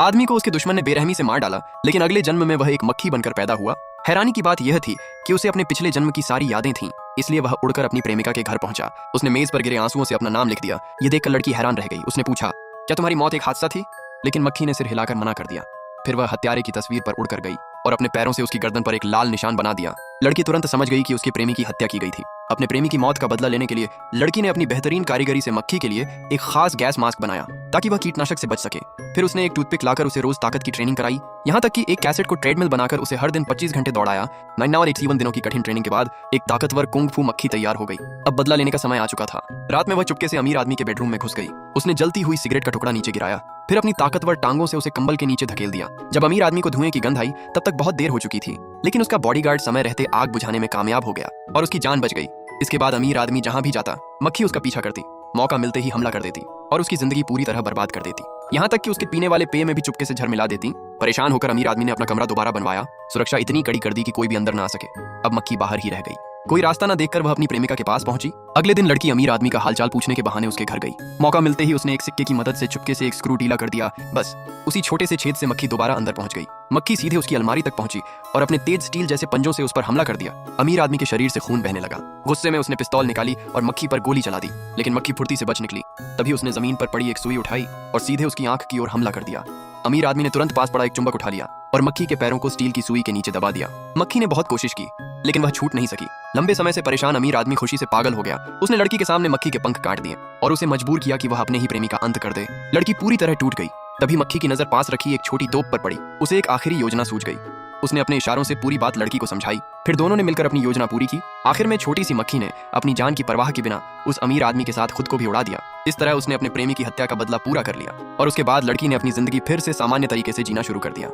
आदमी को उसके दुश्मन ने बेरहमी से मार डाला, लेकिन अगले जन्म में वह एक मक्खी बनकर पैदा हुआ। हैरानी की बात यह थी कि उसे अपने पिछले जन्म की सारी यादें थीं, इसलिए वह उड़कर अपनी प्रेमिका के घर पहुंचा। उसने मेज पर गिरे आंसुओं से अपना नाम लिख दिया। ये देखकर लड़की हैरान रह गई। उसने पूछा, क्या तुम्हारी मौत एक हादसा थी? लेकिन मक्खी ने सिर हिलाकर मना कर दिया। फिर वह हत्यारे की तस्वीर पर उड़कर गई और अपने पैरों से उसकी गर्दन पर एक लाल निशान बना दिया। लड़की तुरंत समझ गई कि उसके प्रेमी की हत्या की गई थी। अपने प्रेमी की मौत का बदला लेने के लिए लड़की ने अपनी बेहतरीन कारीगरी से मक्खी के लिए एक खास गैस मास्क बनाया ताकि वह कीटनाशक से बच सके। फिर उसने एक टूथपिक लाकर उसे रोज ताकत की ट्रेनिंग कराई, यहाँ तक कि एक कैसेट को ट्रेडमिल बनाकर उसे हर दिन 25 घंटे दौड़ाया। 9 और 81 दिनों की कठिन ट्रेनिंग के बाद एक ताकतवर कुंग फू मक्खी तैयार हो गई। अब बदला लेने का समय आ चुका था। रात में वह चुपके से अमीर आदमी के बेडरूम में घुस गई। उसने जलती हुई सिगरेट का टुकड़ा नीचे गिराया, फिर अपनी ताकतवर टांगों से उसे कंबल के नीचे धकेल दिया। जब अमीर आदमी को धुएं की गंध आई तब तक बहुत देर हो चुकी थी, लेकिन उसका बॉडीगार्ड समय रहते आग बुझाने में कामयाब हो गया और उसकी जान बच गई। इसके बाद अमीर आदमी जहां भी जाता, मक्खी उसका पीछा करती, मौका मिलते ही हमला कर देती और उसकी जिंदगी पूरी तरह बर्बाद कर देती, यहाँ तक कि उसके पीने वाले पेय में भी चुपके से झर मिला देती। परेशान होकर अमीर आदमी ने अपना कमरा दोबारा बनवाया, सुरक्षा इतनी कड़ी कर दी कि कोई भी अंदर ना आ सके। अब मक्खी बाहर ही रह गई। कोई रास्ता न देखकर वह अपनी प्रेमिका के पास पहुंची। अगले दिन लड़की अमीर आदमी का हालचाल पूछने के बहाने उसके घर गई। मौका मिलते ही उसने एक सिक्के की मदद से चुपके से एक स्क्रू ढीला कर दिया। बस उसी छोटे से छेद से मक्खी दोबारा अंदर पहुंच गई। मक्खी सीधे उसकी अलमारी तक पहुंची और अपने तेज स्टील जैसे पंजों से उस पर हमला कर दिया। अमीर आदमी के शरीर से खून बहने लगा। गुस्से में उसने पिस्तौल निकाली और मक्खी पर गोली चला दी, लेकिन मक्खी फुर्ती से बच निकली। तभी उसने जमीन पर पड़ी एक सुई उठाई और सीधे उसकी आंख की ओर हमला कर दिया। अमीर आदमी ने तुरंत पास पड़ा एक चुंबक उठा लिया और मक्खी के पैरों को स्टील की सुई के नीचे दबा दिया। मक्खी ने बहुत कोशिश की, लेकिन वह छूट नहीं सकी। लंबे समय से परेशान अमीर आदमी खुशी से पागल हो गया। उसने लड़की के सामने मक्खी के पंख काट दिए और उसे मजबूर किया कि वह अपने ही प्रेमी का अंत कर दे। लड़की पूरी तरह टूट गई। तभी मक्खी की नजर पास रखी एक छोटी तोप पर पड़ी। उसे एक आखिरी योजना सूझ गई। उसने अपने इशारों से पूरी बात लड़की को समझाई। फिर दोनों ने मिलकर अपनी योजना पूरी की। आखिर में छोटी सी मक्खी ने अपनी जान की परवाह के बिना उस अमीर आदमी के साथ खुद को भी उड़ा दिया। इस तरह उसने अपने प्रेमी की हत्या का बदला पूरा कर लिया और उसके बाद लड़की ने अपनी जिंदगी फिर से सामान्य तरीके से जीना शुरू कर दिया।